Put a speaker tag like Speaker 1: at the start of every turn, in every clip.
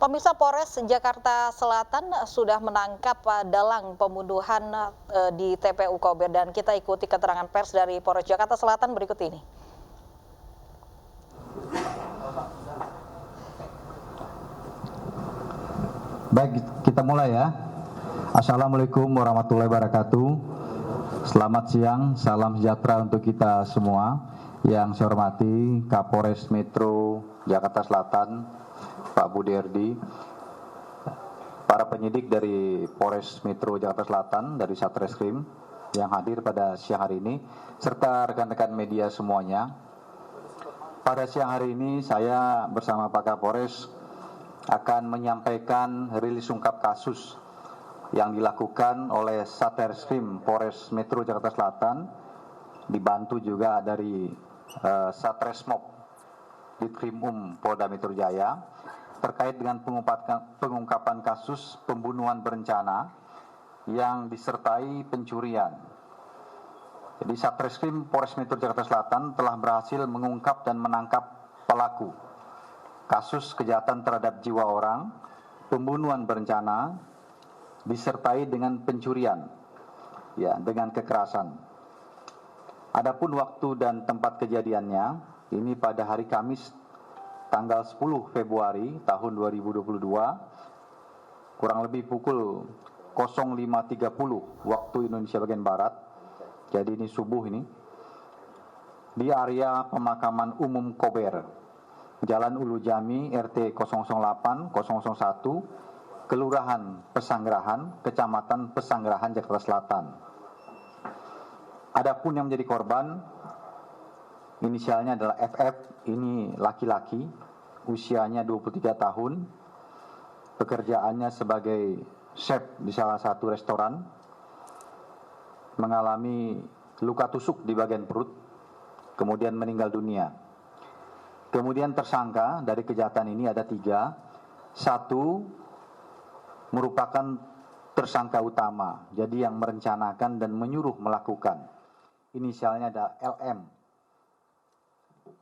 Speaker 1: Pemirsa, Polres Jakarta Selatan sudah menangkap dalang pembunuhan di TPU Kober, dan kita ikuti keterangan pers dari Polres Jakarta Selatan berikut ini.
Speaker 2: Baik, kita mulai ya. Assalamualaikum warahmatullahi wabarakatuh. Selamat siang, salam sejahtera untuk kita semua. Yang saya hormati Kapolres Metro Jakarta Selatan, Pak Budi Erdi, para penyidik dari Polres Metro Jakarta Selatan, dari Satreskrim yang hadir pada siang hari ini, serta rekan-rekan media semuanya. Pada siang hari ini saya bersama Pak Kapolres akan menyampaikan rilis ungkap kasus yang dilakukan oleh Satreskrim Polres Metro Jakarta Selatan, dibantu juga dari Satresmob Ditkrimum Polda Metro Jaya, terkait dengan pengungkapan kasus pembunuhan berencana yang disertai pencurian. Jadi Satreskrim Polres Metro Jakarta Selatan telah berhasil mengungkap dan menangkap pelaku kasus kejahatan terhadap jiwa orang, pembunuhan berencana, disertai dengan pencurian, ya, dengan kekerasan. Adapun waktu dan tempat kejadiannya, ini pada hari Kamis tanggal 10 Februari tahun 2022, kurang lebih pukul 05.30 waktu Indonesia bagian Barat, jadi ini subuh ini, di area pemakaman umum Kober, Jalan Ulu Jami, RT 008 001, Kelurahan Pesanggerahan, Kecamatan Pesanggerahan, Jakarta Selatan. Adapun yang menjadi korban, inisialnya adalah FF, ini laki-laki, usianya 23 tahun, pekerjaannya sebagai chef di salah satu restoran, mengalami luka tusuk di bagian perut, kemudian meninggal dunia. Kemudian tersangka dari kejahatan ini ada 3. 1 merupakan tersangka utama, jadi yang merencanakan dan menyuruh melakukan. Inisialnya ada LM,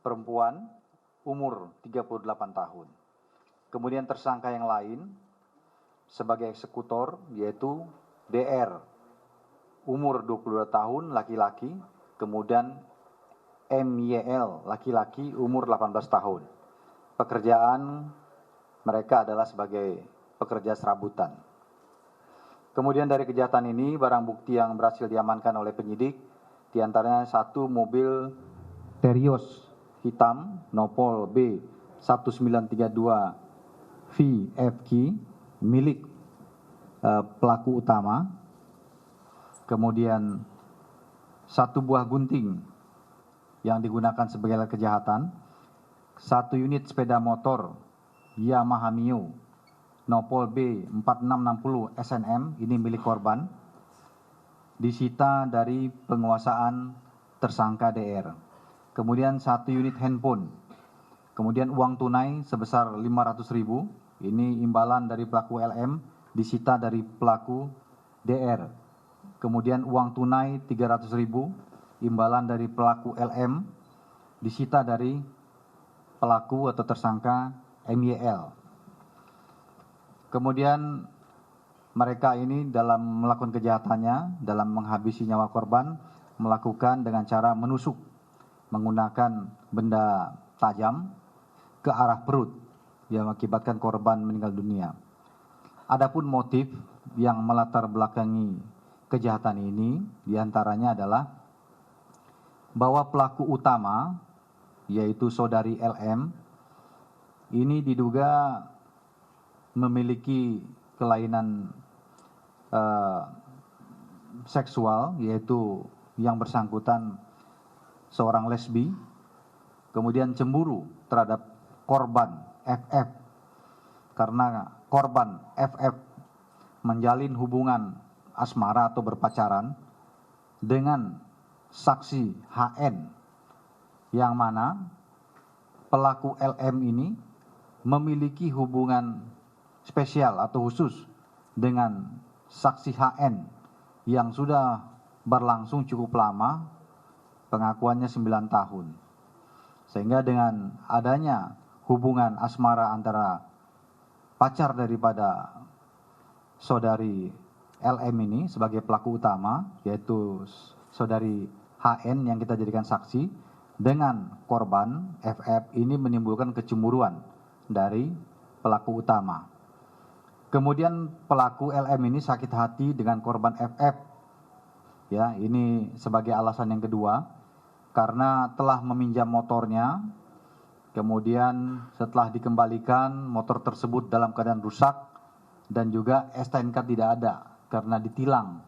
Speaker 2: perempuan, umur 38 tahun. Kemudian tersangka yang lain sebagai eksekutor yaitu DR, umur 22 tahun, laki-laki. Kemudian MYL, laki-laki, umur 18 tahun. Pekerjaan mereka adalah sebagai pekerja serabutan. Kemudian dari kejahatan ini, barang bukti yang berhasil diamankan oleh penyidik, diantaranya 1 mobil Terios hitam, Nopol B1932 VFQ, milik pelaku utama. Kemudian 1 buah gunting yang digunakan sebagai alat kejahatan, 1 unit sepeda motor Yamaha Mio Nopol B4660 SNM, ini milik korban, disita dari penguasaan tersangka DR. Kemudian 1 unit handphone, kemudian uang tunai sebesar 500.000, ini imbalan dari pelaku LM, disita dari pelaku DR. Kemudian uang tunai 300.000, imbalan dari pelaku LM, disita dari pelaku atau tersangka MYL. Kemudian mereka ini dalam melakukan kejahatannya, dalam menghabisi nyawa korban, melakukan dengan cara menusuk menggunakan benda tajam ke arah perut yang mengakibatkan korban meninggal dunia. Adapun motif yang melatar belakangi kejahatan ini diantaranya adalah bahwa pelaku utama yaitu saudari LM ini diduga memiliki kelainan seksual, yaitu yang bersangkutan seorang lesbi, kemudian cemburu terhadap korban FF karena korban FF menjalin hubungan asmara atau berpacaran dengan saksi HN, yang mana pelaku LM ini memiliki hubungan spesial atau khusus dengan saksi HN yang sudah berlangsung cukup lama, pengakuannya 9 tahun. Sehingga dengan adanya hubungan asmara antara pacar daripada saudari LM ini sebagai pelaku utama, yaitu saudari HN yang kita jadikan saksi, dengan korban FF ini menimbulkan kecemburuan dari pelaku utama. Kemudian pelaku LM ini sakit hati dengan korban FF. Ya, ini sebagai alasan yang kedua, karena telah meminjam motornya, kemudian setelah dikembalikan motor tersebut dalam keadaan rusak dan juga STNK tidak ada karena ditilang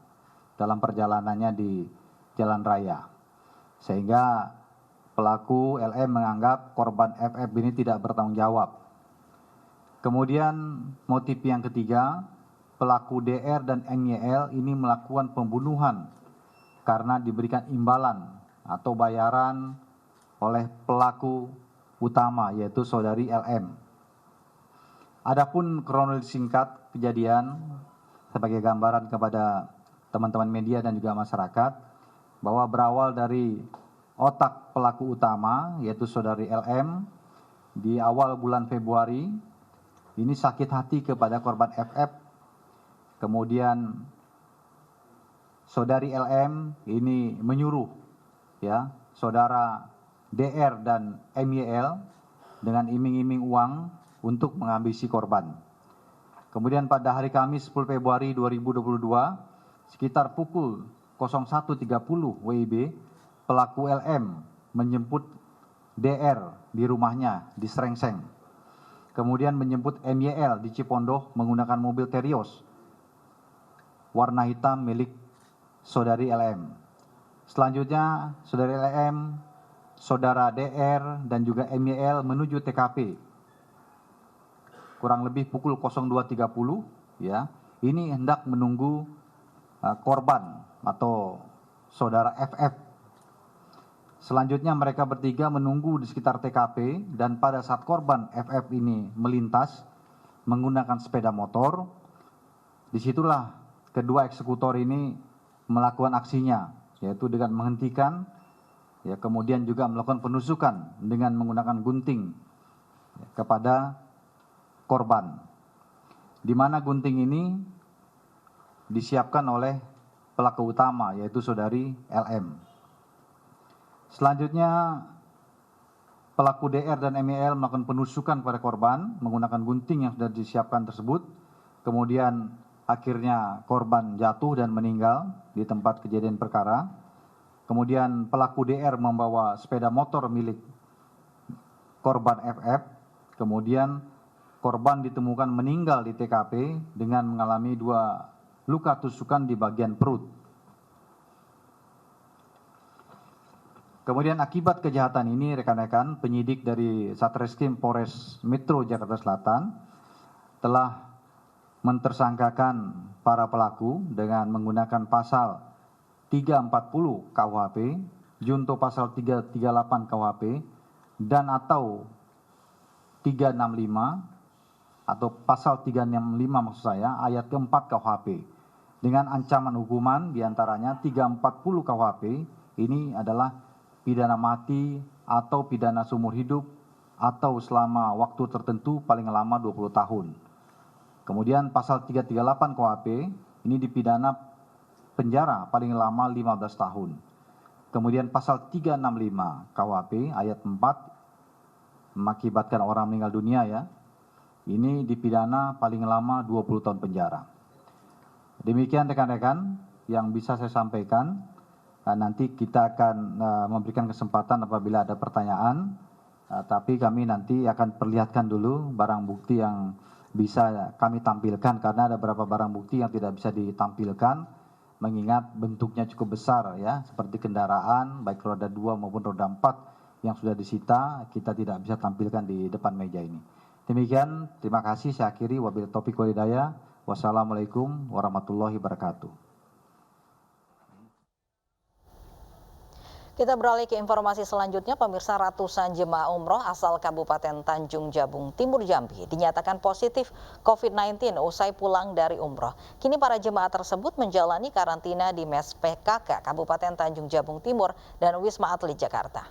Speaker 2: dalam perjalanannya di jalan raya. Sehingga pelaku LM menganggap korban FF ini tidak bertanggung jawab. Kemudian motif yang ketiga, pelaku DR dan NYL ini melakukan pembunuhan karena diberikan imbalan atau bayaran oleh pelaku utama, yaitu saudari LM. Adapun kronologi singkat kejadian sebagai gambaran kepada teman-teman media dan juga masyarakat, bahwa berawal dari otak pelaku utama, yaitu saudari LM, di awal bulan Februari, ini sakit hati kepada korban FF, kemudian saudari LM ini menyuruh ya saudara DR dan MYL dengan iming-iming uang untuk mengambisi korban. Kemudian pada hari Kamis 10 Februari 2022 sekitar pukul 01.30 WIB, pelaku LM menjemput DR di rumahnya di Srengseng. Kemudian menjemput MYL di Cipondoh menggunakan mobil Terios warna hitam milik saudari LM. Selanjutnya saudari LM, saudara DR dan juga MYL menuju TKP. Kurang lebih pukul 02.30 ya. Ini hendak menunggu korban atau saudara FF. Selanjutnya mereka bertiga menunggu di sekitar TKP dan pada saat korban FF ini melintas menggunakan sepeda motor, disitulah kedua eksekutor ini melakukan aksinya, yaitu dengan menghentikan, ya, kemudian juga melakukan penusukan dengan menggunakan gunting kepada korban. Di mana gunting ini disiapkan oleh pelaku utama, yaitu saudari LM. Selanjutnya pelaku DR dan MYL melakukan penusukan kepada korban menggunakan gunting yang sudah disiapkan tersebut. Kemudian akhirnya korban jatuh dan meninggal di tempat kejadian perkara. Kemudian pelaku DR membawa sepeda motor milik korban FF. Kemudian korban ditemukan meninggal di TKP dengan mengalami 2 luka tusukan di bagian perut. Kemudian akibat kejahatan ini rekan-rekan, penyidik dari Satreskrim Polres Metro Jakarta Selatan telah mentersangkakan para pelaku dengan menggunakan pasal 340 KUHP, junto pasal 338 KUHP, dan atau 365 atau pasal 365 maksud saya, ayat keempat KUHP. Dengan ancaman hukuman diantaranya 340 KUHP, ini adalah pidana mati atau pidana seumur hidup atau selama waktu tertentu paling lama 20 tahun. Kemudian pasal 338 KUHP ini dipidana penjara paling lama 15 tahun. Kemudian pasal 365 KUHP ayat 4 mengakibatkan orang meninggal dunia ya. Ini dipidana paling lama 20 tahun penjara. Demikian rekan-rekan yang bisa saya sampaikan. Nanti kita akan memberikan kesempatan apabila ada pertanyaan, tapi kami nanti akan perlihatkan dulu barang bukti yang bisa kami tampilkan, karena ada beberapa barang bukti yang tidak bisa ditampilkan mengingat bentuknya cukup besar ya, seperti kendaraan baik roda 2 maupun roda 4 yang sudah disita, kita tidak bisa tampilkan di depan meja ini. Demikian, terima kasih, saya akhiri, wabillahi taufiq wal hidayah. Wassalamualaikum warahmatullahi wabarakatuh.
Speaker 1: Kita beralih ke informasi selanjutnya, pemirsa. Ratusan jemaah umroh asal Kabupaten Tanjung Jabung Timur Jambi dinyatakan positif COVID-19 usai pulang dari umroh. Kini para jemaah tersebut menjalani karantina di Mes PKK Kabupaten Tanjung Jabung Timur dan Wisma Atlet Jakarta.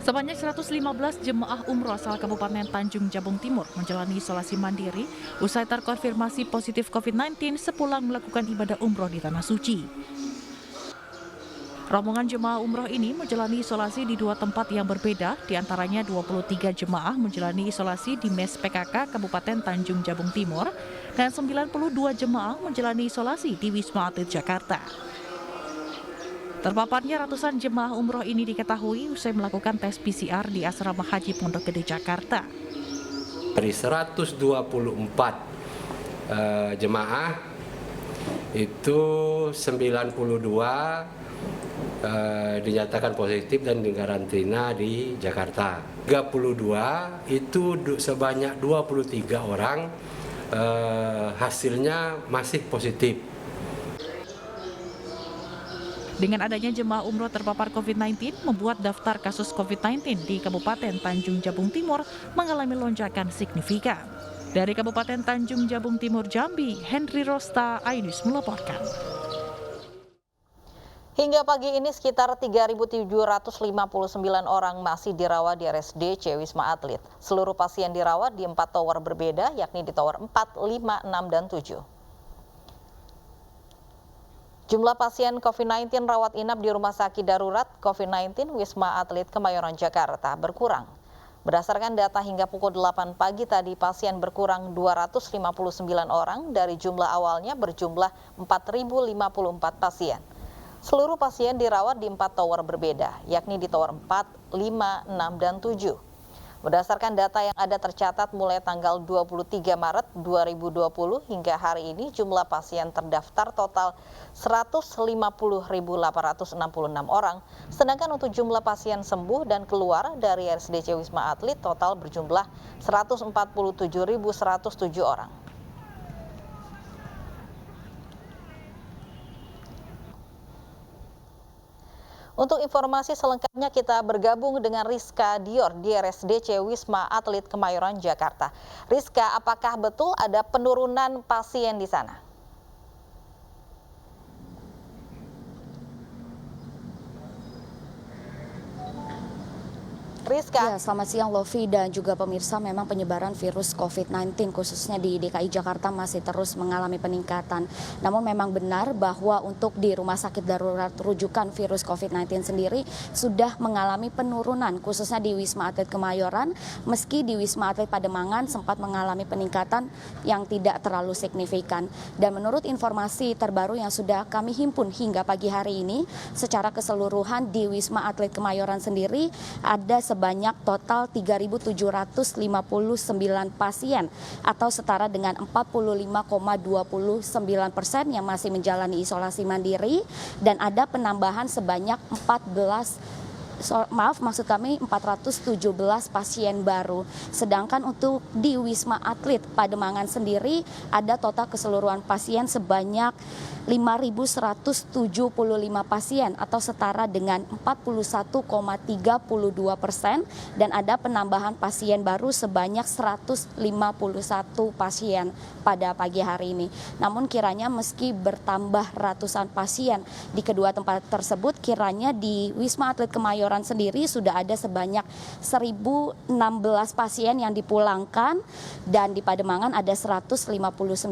Speaker 3: Sebanyak 115 jemaah umroh asal Kabupaten Tanjung Jabung Timur menjalani isolasi mandiri usai terkonfirmasi positif COVID-19 sepulang melakukan ibadah umroh di Tanah Suci. Rombongan jemaah umroh ini menjalani isolasi di dua tempat yang berbeda, diantaranya 23 jemaah menjalani isolasi di Mes PKK Kabupaten Tanjung Jabung Timur dan 92 jemaah menjalani isolasi di Wisma Atlet Jakarta. Terpaparnya ratusan jemaah umroh ini diketahui usai melakukan tes PCR di Asrama Haji Pondok Gede, Jakarta.
Speaker 4: Dari 124 jemaah, itu 92 dinyatakan positif dan dikarantina di Jakarta. 32 itu sebanyak 23 orang hasilnya masih positif.
Speaker 3: Dengan adanya jemaah umroh terpapar COVID-19, membuat daftar kasus COVID-19 di Kabupaten Tanjung Jabung Timur mengalami lonjakan signifikan. Dari Kabupaten Tanjung Jabung Timur, Jambi, Henry Rosta, Ainus melaporkan.
Speaker 1: Hingga pagi ini sekitar 3.759 orang masih dirawat di RSDC Wisma Atlet. Seluruh pasien dirawat di 4 tower berbeda, yakni di tower 4, 5, 6, dan 7. Jumlah pasien COVID-19 rawat inap di Rumah Sakit Darurat COVID-19 Wisma Atlet Kemayoran, Jakarta berkurang. Berdasarkan data hingga pukul 8 pagi tadi, pasien berkurang 259 orang dari jumlah awalnya berjumlah 4.054 pasien. Seluruh pasien dirawat di 4 tower berbeda, yakni di tower 4, 5, 6, dan 7. Berdasarkan data yang ada tercatat mulai tanggal 23 Maret 2020 hingga hari ini, jumlah pasien terdaftar total 150.866 orang, sedangkan untuk jumlah pasien sembuh dan keluar dari RSDC Wisma Atlet total berjumlah 147.107 orang. Untuk informasi selengkapnya kita bergabung dengan Rizka Dior di RSDC Wisma Atlet Kemayoran, Jakarta. Rizka, apakah betul ada penurunan pasien di sana? Rizka.
Speaker 5: Ya, selamat siang Lovi dan juga pemirsa. Memang penyebaran virus COVID-19 khususnya di DKI Jakarta masih terus mengalami peningkatan. Namun memang benar bahwa untuk di Rumah Sakit Darurat Rujukan Virus COVID-19 sendiri sudah mengalami penurunan khususnya di Wisma Atlet Kemayoran, meski di Wisma Atlet Pademangan sempat mengalami peningkatan yang tidak terlalu signifikan. Dan menurut informasi terbaru yang sudah kami himpun hingga pagi hari ini, secara keseluruhan di Wisma Atlet Kemayoran sendiri ada sebanyak total 3.759 pasien atau setara dengan 45,29% yang masih menjalani isolasi mandiri, dan ada penambahan sebanyak 417 pasien baru. Sedangkan untuk di Wisma Atlet Pademangan sendiri ada total keseluruhan pasien sebanyak 5.175 pasien atau setara dengan 41,32%, dan ada penambahan pasien baru sebanyak 151 pasien pada pagi hari ini. Namun kiranya meski bertambah ratusan pasien di kedua tempat tersebut, kiranya di Wisma Atlet Kemayoran sendiri sudah ada sebanyak 1.016 pasien yang dipulangkan, dan di Pademangan ada 159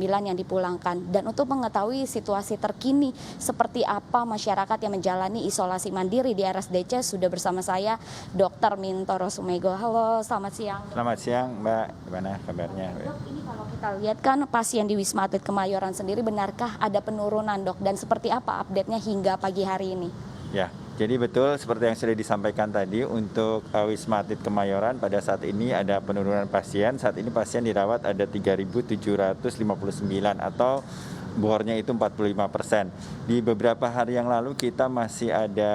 Speaker 5: yang dipulangkan. Dan untuk mengetahui situasi terkini seperti apa masyarakat yang menjalani isolasi mandiri di RSDC, sudah bersama saya Dr. Mintoro Sumego. Halo, selamat siang.
Speaker 6: Selamat siang Mbak, gimana kabarnya?
Speaker 5: Dok, ini kalau kita lihat kan pasien di Wisma Atlet Kemayoran sendiri, benarkah ada penurunan Dok, dan seperti apa update-nya hingga pagi hari ini?
Speaker 6: Ya, jadi betul seperti yang sudah disampaikan tadi, untuk Wisma Atlet Kemayoran pada saat ini ada penurunan pasien. Saat ini pasien dirawat ada 3.759 atau bornya itu 45%. Di beberapa hari yang lalu kita masih ada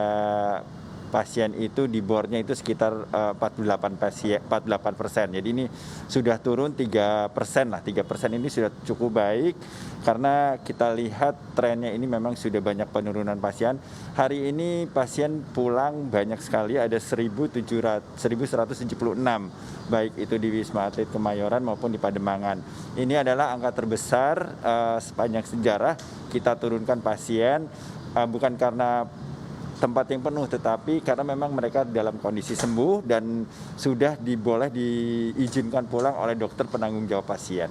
Speaker 6: pasien itu di bornya itu sekitar 48%. Jadi ini sudah turun 3% lah. 3% ini sudah cukup baik karena kita lihat trennya ini memang sudah banyak penurunan pasien. Hari ini pasien pulang banyak sekali, ada 1.176 baik itu di Wisma Atlet Kemayoran maupun di Pademangan. Ini adalah angka terbesar sepanjang sejarah kita turunkan pasien, bukan karena tempat yang penuh, tetapi karena memang mereka dalam kondisi sembuh dan sudah boleh diizinkan pulang oleh dokter penanggung jawab pasien.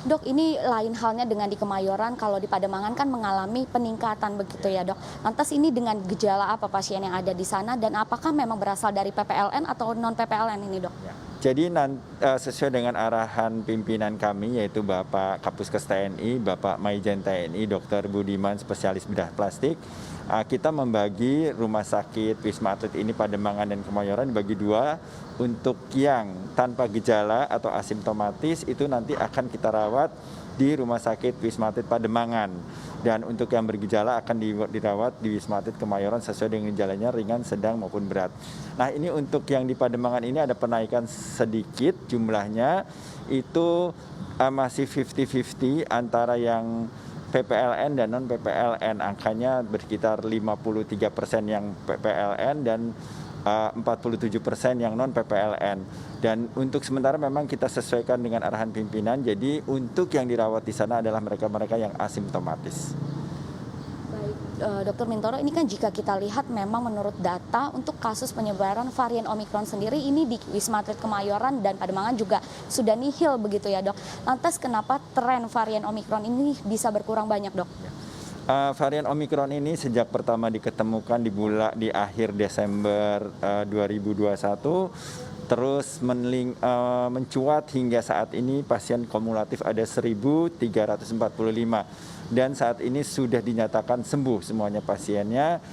Speaker 5: Dok, ini lain halnya dengan di Kemayoran, kalau di Pademangan kan mengalami peningkatan begitu ya dok. Lantas ini dengan gejala apa pasien yang ada di sana dan apakah memang berasal dari PPLN atau non PPLN ini dok?
Speaker 6: Jadi sesuai dengan arahan pimpinan kami yaitu Bapak Kapuskes TNI, Bapak Maijen TNI, Dr. Budiman spesialis bedah plastik, kita membagi rumah sakit Wisma Atlet ini Pademangan dan Kemayoran dibagi dua. Untuk yang tanpa gejala atau asimptomatis itu nanti akan kita rawat di Rumah Sakit Wisma Atlet Pademangan. Dan untuk yang bergejala akan dirawat di Wisma Atlet Kemayoran sesuai dengan gejalanya ringan, sedang maupun berat. Nah ini untuk yang di Pademangan ini ada penaikan sedikit jumlahnya, itu masih 50-50 antara yang PPLN dan non PPLN, angkanya bersekitar 53% yang PPLN dan 47% yang non PPLN. Dan untuk sementara memang kita sesuaikan dengan arahan pimpinan, jadi untuk yang dirawat di sana adalah mereka-mereka yang asimptomatis.
Speaker 5: Baik, Dr. Mintoro, ini kan jika kita lihat memang menurut data untuk kasus penyebaran varian Omikron sendiri ini di Wisma Atlet Kemayoran dan Pademangan juga sudah nihil begitu ya dok. Lantas kenapa tren varian Omikron ini bisa berkurang banyak dok?
Speaker 6: Varian Omikron ini sejak pertama diketemukan di akhir Desember 2021, terus mencuat hingga saat ini pasien kumulatif ada 1.345 dan saat ini sudah dinyatakan sembuh semuanya pasiennya.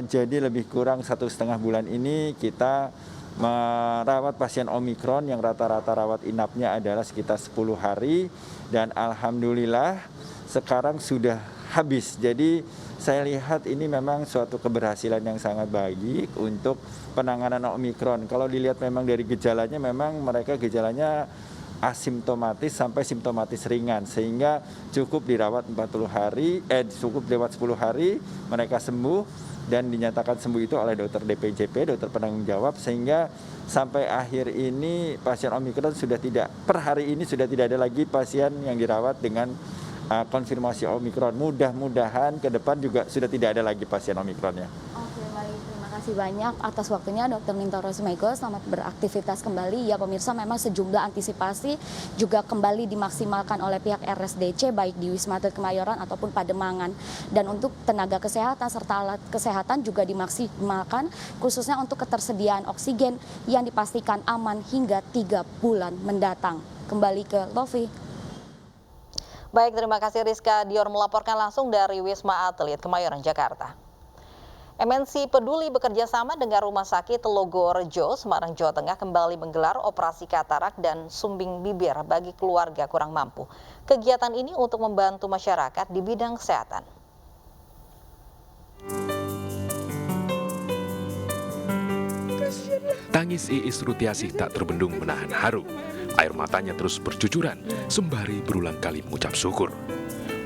Speaker 6: Jadi lebih kurang 1,5 bulan ini kita merawat pasien Omikron yang rata-rata rawat inapnya adalah sekitar 10 hari dan alhamdulillah sekarang sudah habis. Jadi saya lihat ini memang suatu keberhasilan yang sangat baik untuk penanganan Omikron. Kalau dilihat memang dari gejalanya, memang mereka gejalanya asimptomatis sampai simptomatis ringan, sehingga cukup dirawat 10 hari mereka sembuh dan dinyatakan sembuh itu oleh dokter DPJP, dokter penanggung jawab, sehingga sampai akhir ini pasien Omikron per hari ini sudah tidak ada lagi pasien yang dirawat dengan konfirmasi Omikron. Mudah-mudahan ke depan juga sudah tidak ada lagi pasien Omikronnya.
Speaker 5: Oke, baik. Terima kasih banyak atas waktunya Dr. Mintoro Sumego. Selamat beraktivitas kembali. Ya pemirsa, memang sejumlah antisipasi juga kembali dimaksimalkan oleh pihak RSDC baik di Wisma Atlet Kemayoran ataupun Pademangan. Dan untuk tenaga kesehatan serta alat kesehatan juga dimaksimalkan khususnya untuk ketersediaan oksigen yang dipastikan aman hingga 3 bulan mendatang. Kembali ke Lofi.
Speaker 1: Baik, terima kasih Rizka Dior melaporkan langsung dari Wisma Atlet Kemayoran, Jakarta. MNC Peduli bekerja sama dengan Rumah Sakit Telogorejo, Semarang, Jawa Tengah kembali menggelar operasi katarak dan sumbing bibir bagi keluarga kurang mampu. Kegiatan ini untuk membantu masyarakat di bidang kesehatan.
Speaker 7: Tangis Iis Rutiasih tak terbendung menahan haru. Air matanya terus bercucuran sembari berulang kali mengucap syukur.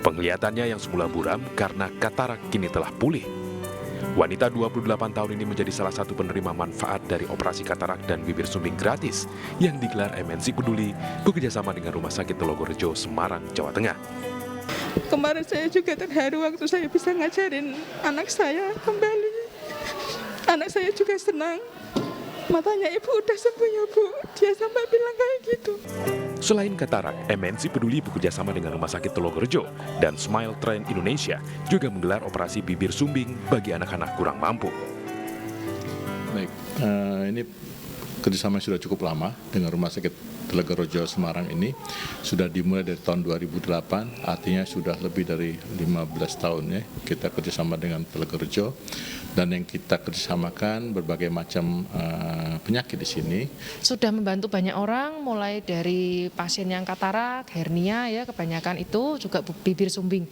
Speaker 7: Penglihatannya yang semula buram karena katarak kini telah pulih. Wanita 28 tahun ini menjadi salah satu penerima manfaat dari operasi katarak dan bibir sumbing gratis yang digelar MNC Peduli bekerjasama dengan Rumah Sakit Telogorejo, Semarang, Jawa Tengah.
Speaker 8: Kemarin saya juga terharu waktu saya bisa ngajarin anak saya kembali. Anak saya juga senang. Matanya ibu udah sembuh ya bu, dia sampai bilang kayak gitu.
Speaker 7: Selain katarak, MNC Peduli bekerjasama dengan Rumah Sakit Telogorejo dan Smile Train Indonesia juga menggelar operasi bibir sumbing bagi anak-anak kurang mampu.
Speaker 9: Baik, ini kerjasama sudah cukup lama dengan Rumah Sakit Telogorejo Semarang ini. Sudah dimulai dari tahun 2008, artinya sudah lebih dari 15 tahun ya kita kerjasama dengan Telogorejo. Dan yang kita kerjasamakan berbagai macam penyakit di sini.
Speaker 10: Sudah membantu banyak orang, mulai dari pasien yang katarak, hernia ya kebanyakan itu juga bibir sumbing.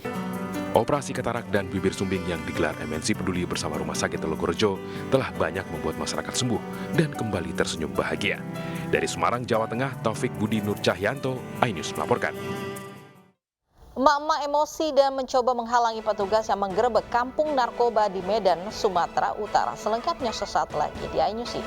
Speaker 7: Operasi katarak dan bibir sumbing yang digelar MNC Peduli bersama Rumah Sakit Telogorejo telah banyak membuat masyarakat sembuh dan kembali tersenyum bahagia. Dari Semarang, Jawa Tengah, Taufik Budi Nur Cahyanto, iNews melaporkan.
Speaker 1: Emak-emak emosi dan mencoba menghalangi petugas yang menggerebek kampung narkoba di Medan, Sumatera Utara. Selengkapnya sesaat lagi di iNews TV.